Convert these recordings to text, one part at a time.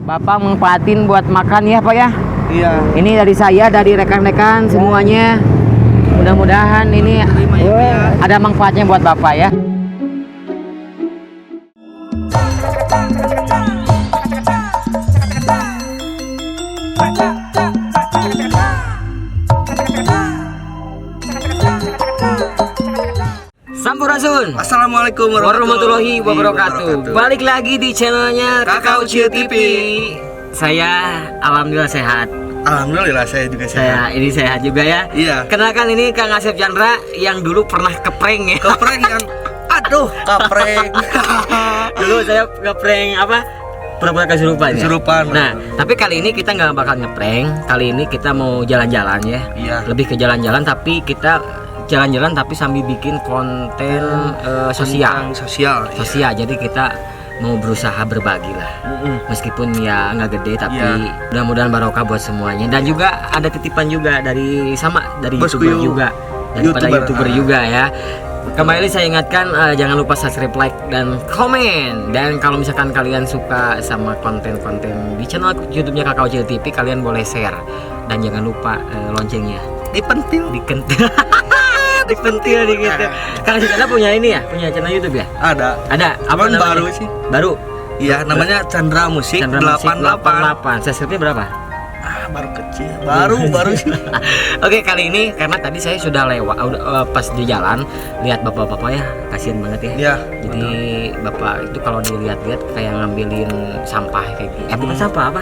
Bapak manfaatin buat makan ya Pak ya. Iya. Ini dari saya, dari rekan-rekan semuanya. Mudah-mudahan ini ada manfaatnya buat Bapak ya. Sampurasun. Assalamualaikum Warahmatullahi wabarakatuh. Balik lagi di channelnya Kakao Cio TV. Saya alhamdulillah sehat. Alhamdulillah saya juga sehat. Ini sehat juga ya. Iya. Kenalkan ini Kang Asep Chandra yang dulu pernah keprank ya. Keprank yang aduh, keprank. Dulu saya ngeprank apa? Pura-pura kesurupan ya. Kesurupan. Nah, tapi kali ini kita nggak bakal ngeprank. Kali ini kita mau jalan-jalan ya. Iya. Lebih ke jalan-jalan tapi kita jalan-jalan tapi sambil bikin konten sosial. Sosial. Jadi kita mau berusaha berbagi lah. Meskipun ya nggak gede tapi mudah-mudahan barokah buat semuanya. Dan juga ada titipan juga dari Bosku YouTuber juga, daripada YouTuber juga ya. Kembali saya ingatkan jangan lupa subscribe, like dan komen. Dan kalau misalkan kalian suka sama konten-konten di channel YouTube-nya Kakao Cio TV, kalian boleh share dan jangan lupa loncengnya Dipentil. Dipentil gitu. Kang Chandra punya ini ya, punya channel YouTube ya? Ada. Apa namanya? Baru sih. Baru. Iya, namanya Chandra Musik 88. Subscribe berapa? Baru kecil. Baru sih. Oke, kali ini karena tadi saya sudah lewat pas di jalan lihat bapak-bapak ya, kasihan banget ya. Iya. Jadi bapak itu kalau dilihat-lihat kayak ngambilin sampah kayak gitu. Bukan sampah apa?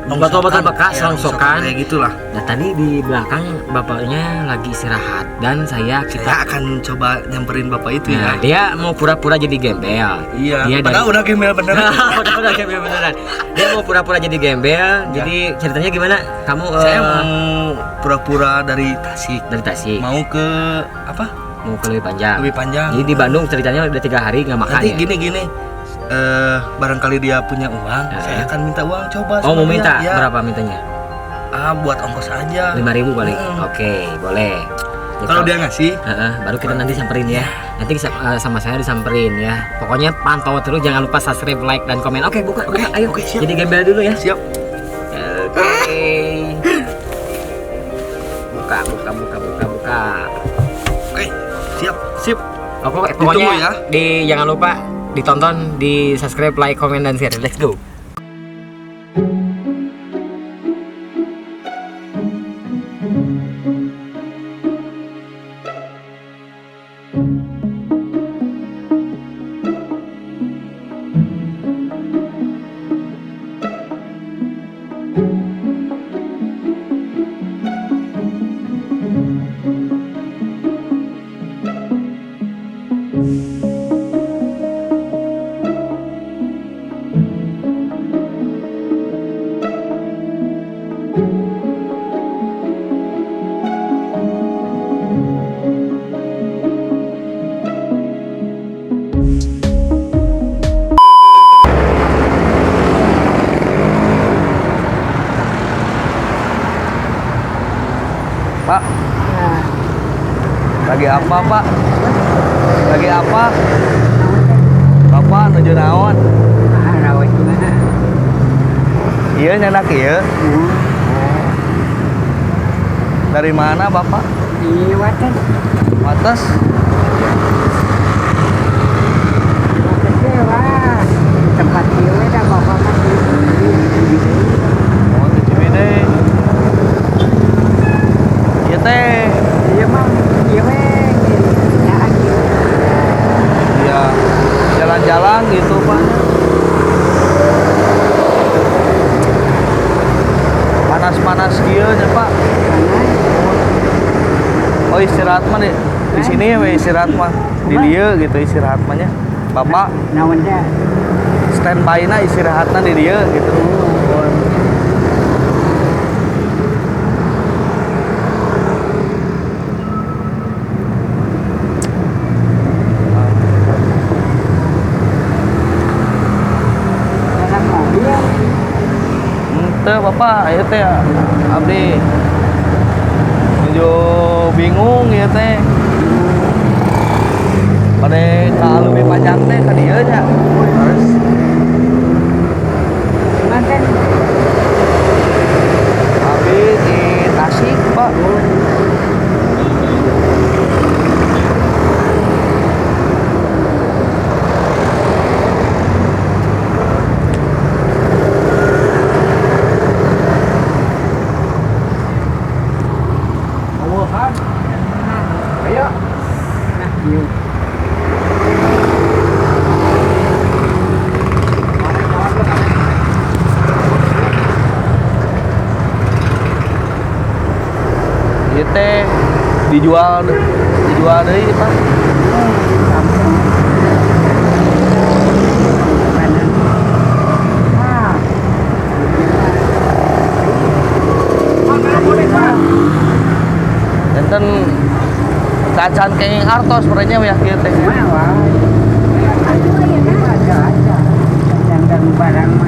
Botol-botol bekas, rongsokan kayak gitulah. Nah tadi di belakang bapaknya lagi istirahat dan Saya akan coba nyamperin bapak itu Nah, ya. dia mau pura-pura jadi gembel. Iya. Dia Padahal udah gembel beneran. udah gembel beneran. Dia mau pura-pura jadi gembel. Jadi ceritanya gimana? Kamu Saya mau pura-pura dari Tasik. dari Tasik. Mau ke apa? Mau ke lebih panjang. Lebih panjang. Jadi di Bandung ceritanya udah 3 hari nggak makan Nanti ya. gini. Barangkali dia punya uang, saya akan minta uang coba. Oh mau sama minta dia. Ya. berapa mintanya? Buat ongkos aja. 5.000 paling. Oke, boleh. Ya, Kalau dia ngasih, baru kita nanti samperin ya. Nanti sama saya disamperin ya. Pokoknya pantau terus, jangan lupa subscribe, like dan komen. Oke, buka. Ayo. siap. Jadi gembel dulu ya. Siap. Oke. Buka. Oke, siap. Pokoknya Ditunggu ya. jangan lupa ditonton, di subscribe, like, komen dan share. Let's go. Pak. Lagi apa, Pak? Lagi apa? Bapak nuju naon? Rawat gimana? Iya, nyenak iya. Dari mana, Bapak? Di Wates. Wates? Tempat dia ada bapak Oh, di Ciwidey. Iya teh. Iya mah, Iya. Jalan-jalan gitu, Pak. Panas-panas kieu nya, Pak. Oh, istirahat mah di sini ya, istirahat mah. Di dieu gitu istirahat mah nya. Bapak naonnya standby-na istirahatna di dieu gitu. Teu Bapak, ieu teh abdi nuju bingung ieu teh. Bade ka lebih panjang teh ka dieu nya. Terus Cuman kan dijual deh Pak. Enten kacan kenging artos sebenarnya ya kieu teh. Barang mah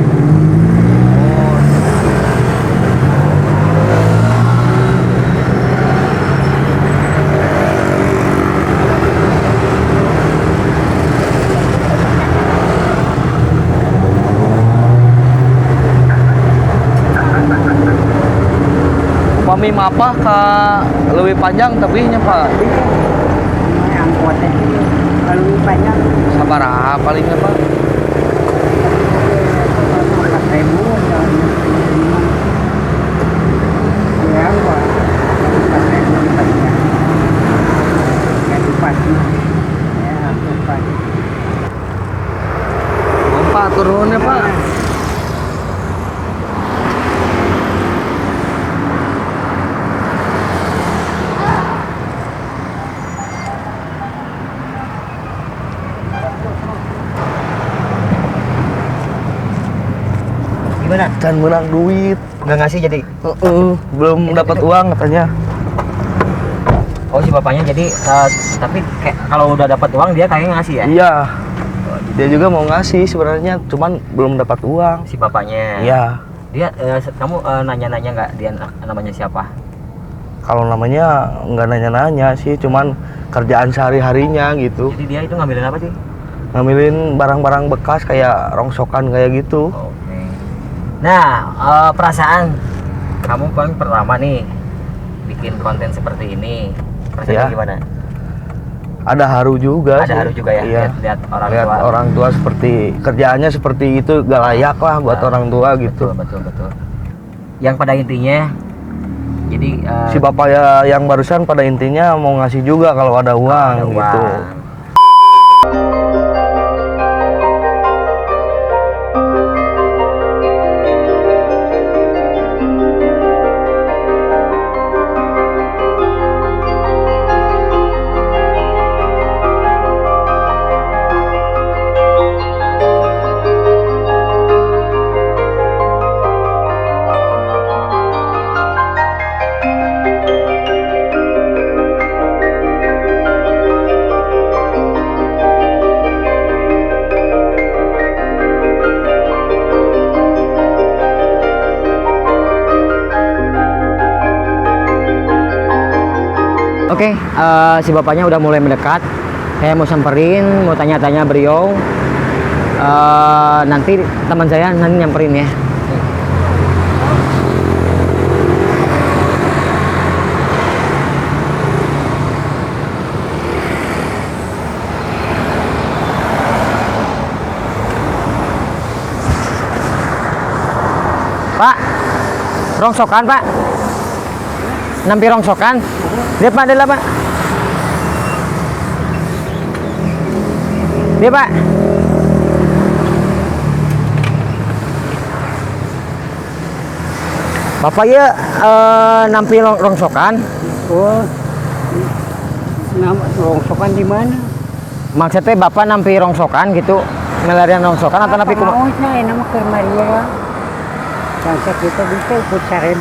Upami mapah ka leuwih panjang tebihnya Pak. yang kuatnya kalau banyak Sabaraha palingnya Pak? 4.000 ya Pak 4.000 banyak ya pasti ya pasti Pak turunnya Pak. Gimana? Can menang duit. Nggak ngasih jadi? Belum dapat uang katanya. Oh si bapaknya jadi, tapi kayak kalau udah dapat uang dia kayaknya ngasih ya? Iya. Dia juga mau ngasih sebenarnya, cuman belum dapat uang. Si bapaknya? Iya. Dia, kamu nanya-nanya nggak dia namanya siapa? Kalau namanya nggak nanya-nanya sih, cuman kerjaan sehari-harinya gitu. Jadi dia itu ngambilin apa sih? Ngambilin barang-barang bekas kayak rongsokan kayak gitu. Oke. Nah, perasaan kamu kan pertama nih bikin konten seperti ini, rasanya Ya. gimana? Ada haru juga Ada sih. haru juga ya, Iya. lihat orang Lihat tua. orang tua seperti kerjaannya seperti itu gak layak lah buat Nah, orang tua gitu. Betul. Yang pada intinya, jadi Si bapak ya yang barusan pada intinya mau ngasih juga kalau ada uang ada gitu. uang. Oke, si bapaknya udah mulai mendekat. Saya mau samperin, mau tanya-tanya beliau. Nanti teman saya nanti nyamperin ya. Pak, rongsokan Pak. Nampi rongsokan. Dia Pak, adalah Pak. Dia Pak. Bapak ya nampi rongsokan. oh nama rongsokan di mana Maksudnya Bapak nampi rongsokan gitu. Melarian rongsokan atau nampi mau saya nama ke Maria bangsa kita bisa ikut 1.000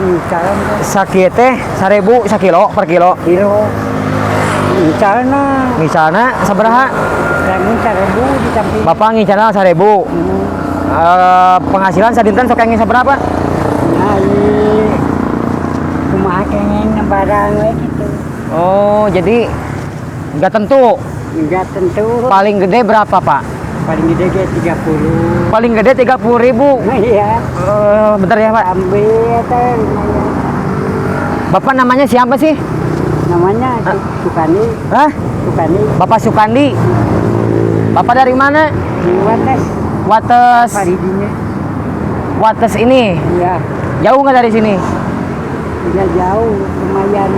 misalnya sakit teh 1.000 sakilo per kilo. kilo Misalnya sabaraha? kamu 1.000 di samping Bapak ngincana 1.000. Penghasilan sadinten sok engin saberapa? nah ini kumaha kengeng barang we gitu Oh, jadi nggak tentu. enggak tentu Paling gede berapa, Pak? paling gede kayak 30 Paling gede 30.000. iya Bentar ya, Pak. ambil teh lumayan. Bapak namanya siapa sih? namanya Sukani Hah? Sukani Bapak Sukandi. Bapak dari mana? di Wates Wates. Faridinya Wates ini. iya Jauh nggak dari sini? tidak jauh lumayan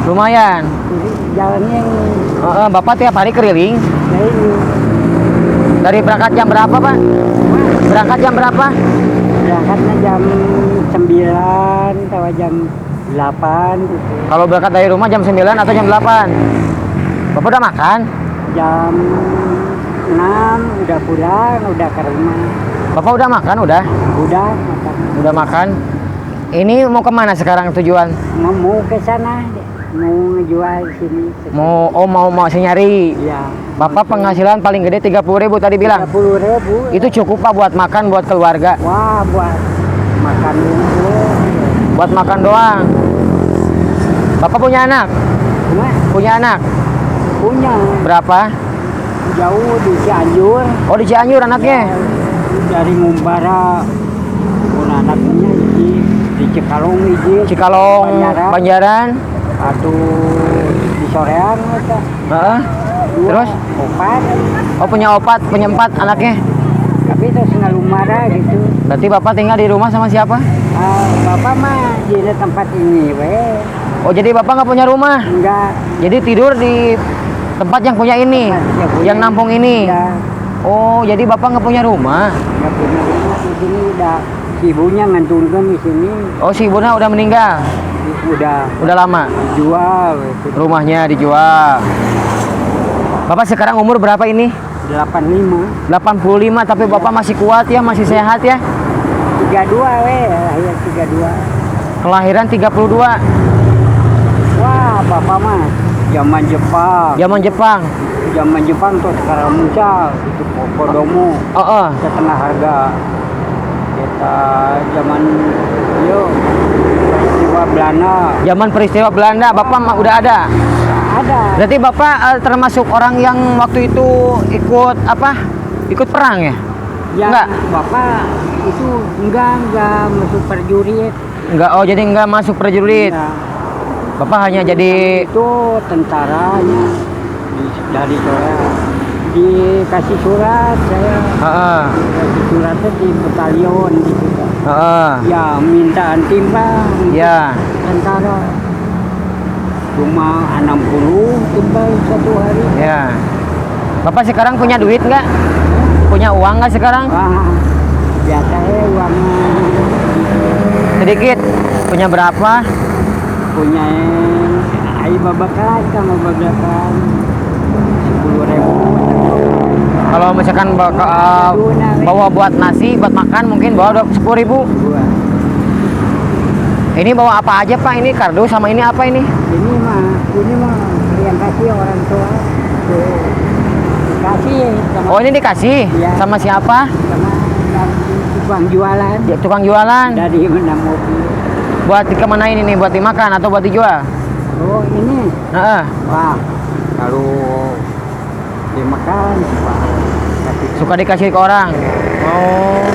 Lumayan. jadi jalannya yang Bapak tiap hari keliling. nah ini Dari berangkat jam berapa, Pak? Berangkat jam berapa? berangkatnya jam 9 atau jam 8 gitu. Kalau berangkat dari rumah jam 9 atau jam 8? Bapak udah makan? Jam 6 udah pulang, udah ke rumah. Bapak udah makan? Udah? Udah makan. Udah makan? Ini mau kemana sekarang tujuan? Mau ke sana, mau ngejual di sini. Mau nyari. Iya. Bapak penghasilan paling gede 30.000 tadi bilang. 30.000. Itu cukup Pak buat makan buat keluarga. Wah, buat makan dulu. Buat makan doang. Bapak punya anak? Cuma Punya anak? punya Berapa? jauh di Cianjur. Oh di Cianjur anaknya. Dari Ngumbara. Pun anaknya di Cikalong hiji. Cikalong, Banjaran. Atau di Soreang eta. Heeh. Terus? 4. Oh punya 4 anaknya. Tapi terus ngalumara gitu. Berarti Bapak tinggal di rumah sama siapa? Bapak mah di tempat ini weh. Oh jadi Bapak nggak punya rumah? Enggak. Jadi tidur di tempat yang punya ini, yang nampung ini. Enggak. Oh jadi Bapak nggak punya rumah? Enggak punya rumah di sini udah ibunya ngantunkan di sini. Oh si ibunya udah meninggal? Udah lama? dijual gitu. Rumahnya dijual. Bapak sekarang umur berapa ini? 85. 85 tapi Bapak masih kuat ya, masih sehat ya? 32 weh, lahir 32. Kelahiran 32. Wah, Bapak mah zaman Jepang. Zaman Jepang tuh sekarang muncul itu Kodomo. Setengah harga. Kita zaman peristiwa Belanda. Zaman peristiwa Belanda Bapak udah ada? Ada. Berarti Bapak termasuk orang yang waktu itu ikut perang ya? Ya, Enggak? Bapak itu enggak masuk prajurit. Enggak, oh jadi enggak masuk prajurit. Enggak. Bapak hanya jadi Itu tentaranya dari Korea. Dikasih surat saya. Dikasih suratnya di batalion gitu. Ya minta timbang. Ya. Tentara. Cuma 60 timbang satu hari. Ya. Bapak sekarang punya duit nggak? Punya uang nggak sekarang? Wah, biasa ya uangnya. Sedikit. Punya berapa? Punya air babakan sama babakan 10.000. Kalau misalkan bawa buat nasi, buat makan mungkin bawa 10.000. Ini bawa apa aja Pak? Ini kardus sama ini apa ini? Ini mah yang kasih orang tua. Dikasih sama. Oh ini dikasih? Iya. Sama siapa? Sama tukang jualan. Ya, tukang jualan. Dari mana mobil. Buat kemana ini nih? Buat dimakan atau buat dijual? Oh ini. Wah, kalau dimakan suka dikasih ke orang. Oh.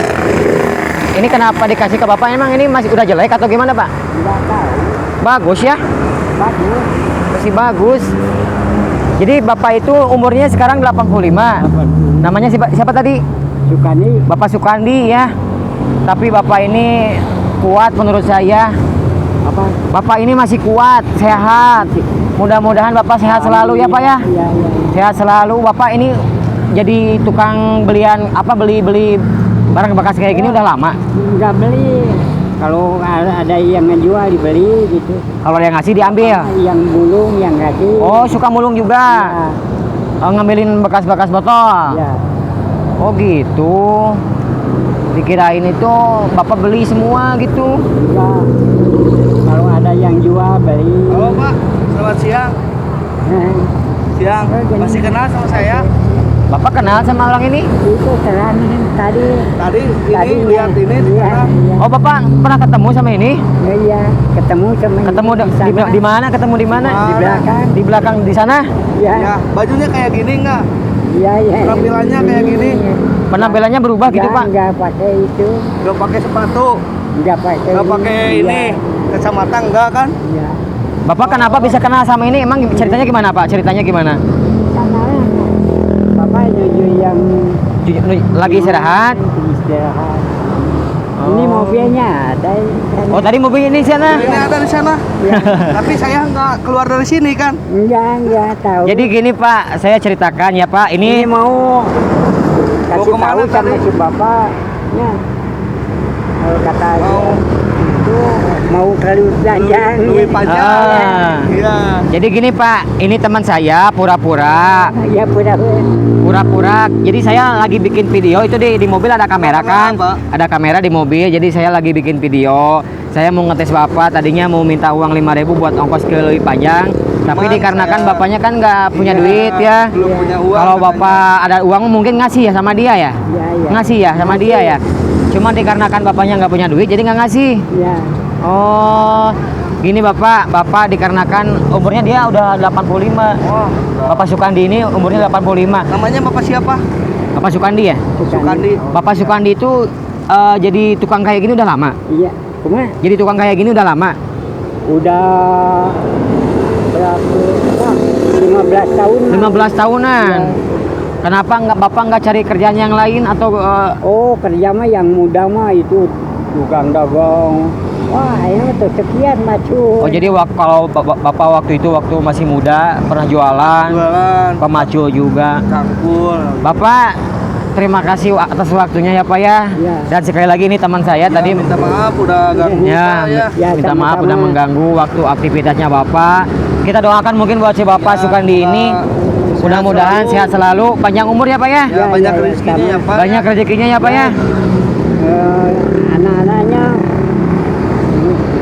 Ini kenapa dikasih ke Bapak? Emang ini masih udah jelek atau gimana Pak? Enggak tahu. Bagus ya? Bagus. Masih bagus. Jadi Bapak itu umurnya sekarang 85. Namanya siapa tadi? Sukandi. Bapak Sukandi ya. Tapi Bapak ini kuat menurut saya. Apa? Bapak ini masih kuat, sehat. Mudah-mudahan Bapak sehat selalu ya Pak ya. Iya. Sehat selalu. Bapak ini jadi tukang beli barang bekas kayak gini udah lama? Enggak beli. Kalau ada yang ngejual dibeli gitu. Kalau yang ngasih diambil? Yang bulung, yang ngasih. Oh suka mulung juga? Ya. Oh, ngambilin bekas-bekas botol? Ya. Oh gitu. Dikirain itu Bapak beli semua gitu? Enggak. Kalau ada yang jual beli. Halo Pak, selamat siang. Siang, masih kenal sama saya? Bapak kenal sama orang ini? Itu terang tadi. Tadi lihat ini di Iya. mana? Oh Bapak pernah ketemu sama ini? Iya, ketemu sama Ketemu ini di mana? Ketemu di mana? Di belakang. Di belakang di sana? Iya. Ya, bajunya kayak gini nggak? Iya. Penampilannya kayak gini. Penampilannya berubah gitu Pak? Enggak pakai itu. Gak pakai sepatu, Enggak pakai. gak pakai ini, kacamata enggak kan? Iya. Bapak kenapa bisa kenal sama ini? Emang ceritanya gimana Pak? Ceritanya gimana? Sana. Bapak yang Lagi istirahat? istirahat. Oh. Ini mobilnya ada. Oh tadi mobil ini di sana? Ini ada di sana. Tapi saya nggak keluar dari sini kan? Enggak tahu. Jadi gini Pak, saya ceritakan ya Pak. ini Ini mau kasih kemana tahu sama tadi? si bapaknya. Kalau kata Mau itu mau terlalu panjang. Lebih panjang. Ah. Iya. Jadi gini Pak, ini teman saya pura-pura. Ya Pura-pura. Jadi saya lagi bikin video itu di mobil ada kamera kan? Apa? Ada kamera di mobil. Jadi saya lagi bikin video. Saya mau ngetes Bapak. Tadinya mau minta uang 5.000 buat ongkos ke lebih panjang. Tapi Cuman dikarenakan saya- Bapaknya kan nggak punya Iya, duit ya. Belum punya uang. Kalau katanya. Bapak ada uang mungkin ngasih ya sama dia ya? ya. Ngasih ya sama dia ya. Cuma dikarenakan Bapaknya nggak punya duit jadi nggak ngasih. Ya. Oh, gini Bapak dikarenakan umurnya dia udah 85. Oh, Bapak Sukandi ini umurnya 85. namanya Bapak siapa? Bapak Sukandi ya? Sukandi. Bapak Sukandi itu jadi tukang kayak gini udah lama. Iya. Cuma Jadi tukang kayak gini udah lama. udah berapa? 15 tahun. 15 tahunan. Kenapa Bapak nggak cari kerjaan yang lain atau Oh, kerja mah yang muda mah itu tukang dagang. Wah, ini tuh sekian macu. oh jadi kalau Bapak waktu itu waktu masih muda pernah jualan, Jualan. pemacul juga. Cangkul. Bapak terima kasih atas waktunya ya Pak ya. Ya. Dan sekali lagi ini teman saya tadi minta maaf udah ganggu ya, Pak, ya. Ya, minta maaf sama-sama. udah mengganggu waktu aktivitasnya Bapak. Kita doakan mungkin buat si Bapak Ya, Sukandi ini sehat mudah-mudahan selalu. sehat selalu, panjang umur ya Pak ya. Ya, banyak ya, rezekinya ya sama. Pak. Banyak rezekinya ya Pak ya. Anak-anaknya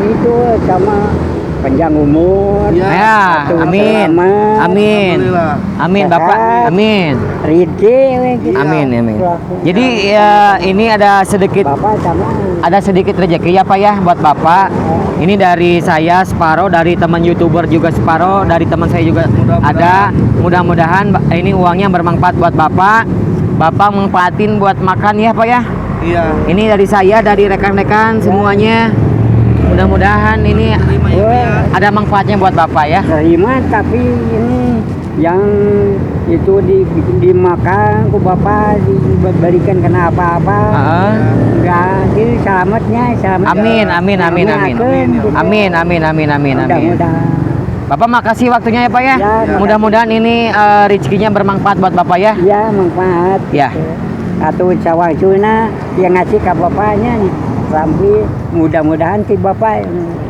itu sama panjang umur. Ya. Ya, Satu amin. selamat. Amin. Alhamdulillah. Amin Sehat. Bapak. Amin. Ridhe we gitu. Amin, amin. Selaku. Jadi ya ini ada sedikit Bapak sama rezeki ya Pak ya buat Bapak. Ini dari saya separoh, dari teman YouTuber juga separoh, dari teman saya juga ada. Mudah-mudahan ini uangnya bermanfaat buat Bapak. Bapak manfaatin buat makan ya Pak ya. Iya. Ini dari saya, dari rekan-rekan semuanya. Mudah-mudahan ini Terima ya, Pak, ya. ada manfaatnya buat Bapak ya. terima, tapi ini yang itu dimakan ku Bapak diberikan kena apa-apa. Heeh. Enggak, jadi selamatnya, selamat. Amin, amin, amin, amin. Gitu. Amin, amin, amin, amin, amin. Mudah-mudahan. Bapak makasih waktunya ya Pak ya. Ya, Mudah-mudahan ini rezekinya bermanfaat buat Bapak ya. Ya, manfaat. Ya. Atau cawang cuna yang ngasih ke bapaknya nih. Sampai mudah-mudahan si bapak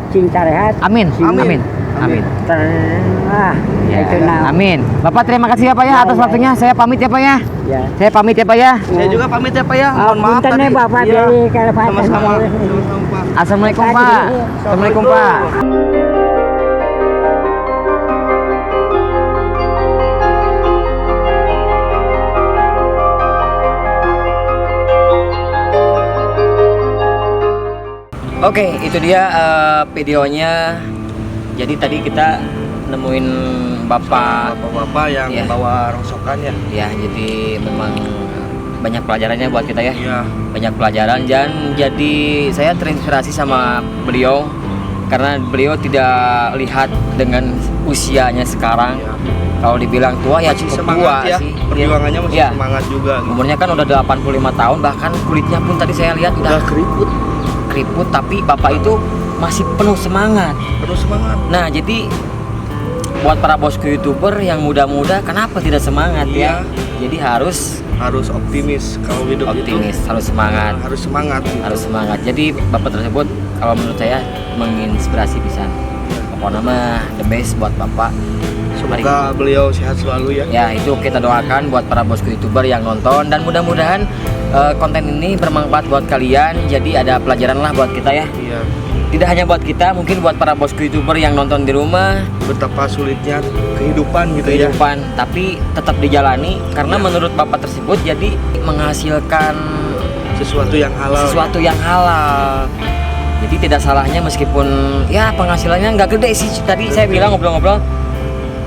cinta rehat. Amin, Amin. amin, amin. Ya, Itu nah. amin. Bapak terima kasih ya Pak ya Ya, atas ya, waktunya. Saya pamit ya Pak ya. Ya. Saya pamit ya Pak ya. Saya juga pamit ya Pak ya. Mohon maaf Punten tadi. ya, Bapak, Iya. dari Kalpatan. Sama-sama. Sama-sama, Pak. Assalamualaikum Tadi. Pak. Assalamualaikum Pak. Oke, itu dia videonya. Jadi tadi kita nemuin Bapak. Bapak-bapak yang Iya. bawa rongsokan ya. Ya, jadi memang banyak pelajarannya buat kita ya. Iya. Banyak pelajaran dan jadi saya terinspirasi sama beliau karena beliau tidak lihat dengan usianya sekarang. Iya. Kalau dibilang tua ya Masih cukup semangat tua ya. sih. Perjuangannya masih Iya. semangat juga. Gitu. Umurnya kan udah 85 tahun, bahkan kulitnya pun tadi saya lihat Udah udah keriput, keriput, tapi Bapak itu masih penuh semangat. penuh semangat. Nah, jadi buat para bosku YouTuber yang muda-muda kenapa tidak semangat ya? Iya. Jadi harus Harus optimis kalau hidup optimis, itu. harus semangat. Harus semangat. gitu. Harus semangat. Jadi Bapak tersebut kalau menurut saya menginspirasi bisa. Pokoknya mah the best buat Bapak. Semoga beliau sehat selalu ya. Ya, itu kita doakan buat para bosku YouTuber yang nonton dan mudah-mudahan konten ini bermanfaat buat kalian. Jadi ada pelajaran lah buat kita ya. Iya. Tidak hanya buat kita, mungkin buat para bosku YouTuber yang nonton di rumah, Betapa sulitnya kehidupan gitu ya. kehidupan, tapi tetap dijalani karena menurut Bapak tersebut jadi menghasilkan Sesuatu yang halal. sesuatu yang halal. Jadi tidak salahnya meskipun ya penghasilannya nggak gede sih. Tadi saya bilang ngobrol-ngobrol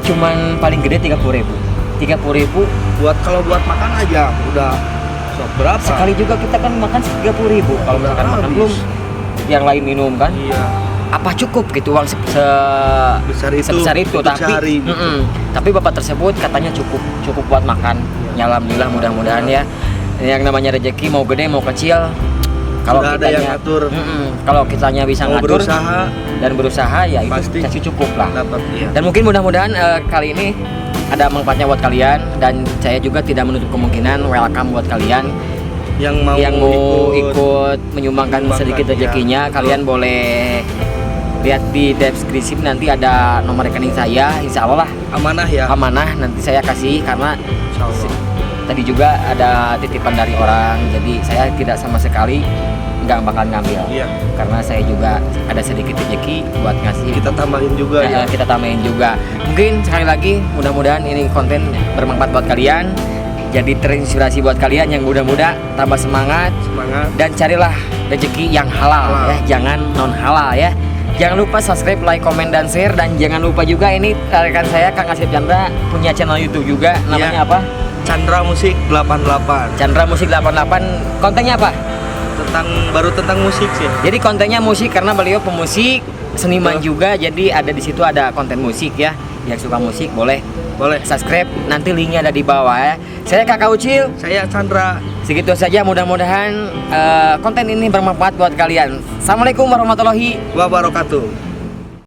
cuman paling gede 30.000. 30.000 Buat kalau buat makan aja udah sok berapa? sekali juga kita kan makan 30.000. Kalau Udah misalkan makan habis. belum yang lain minum kan. Iya. Apa cukup gitu uang Besar itu. sebesar itu untuk tapi sehari, gitu. tapi bapak tersebut katanya cukup buat makan. Ya, alhamdulillah mudah-mudahan ya yang namanya rezeki mau gede mau kecil kalau Sudah ada yang ngatur. kalau kitanya bisa Mau ngatur berusaha dan berusaha ya itu Pasti. pasti cukup lah. dapat iya. Dan mungkin mudah-mudahan kali ini ada manfaatnya buat kalian dan saya juga tidak menutup kemungkinan welcome buat kalian yang mau ikut menyumbangkan sedikit rezekinya, kalian boleh lihat di deskripsi, nanti ada nomor rekening saya, insya Allah lah amanah ya. amanah nanti saya kasih, karena Insya Allah. tadi juga ada titipan dari orang, jadi saya tidak sama sekali nggak bakal ngambil, Iya. karena saya juga ada sedikit rezeki buat ngasih. Kita tambahin juga ya. Kita tambahin juga. Mungkin sekali lagi mudah-mudahan ini konten bermanfaat buat kalian, jadi terinspirasi buat kalian yang muda-muda, tambah semangat Semangat. dan carilah rezeki yang halal, Halal. ya, jangan non halal ya. Jangan lupa subscribe, like, komen, dan share, dan jangan lupa juga ini rekan saya Kang Asep Chandra punya channel YouTube juga, namanya Iya. apa? Chandra Musik 88. Chandra Musik 88. Kontennya apa? Tentang musik sih. Jadi kontennya musik karena beliau pemusik, seniman juga, jadi ada di situ ada konten musik ya. Yang suka musik boleh Boleh. subscribe, nanti linknya ada di bawah ya. Saya Kakak Ucil. Saya Chandra. Segitu saja, mudah-mudahan konten ini bermanfaat buat kalian. Assalamualaikum warahmatullahi Wabarakatuh.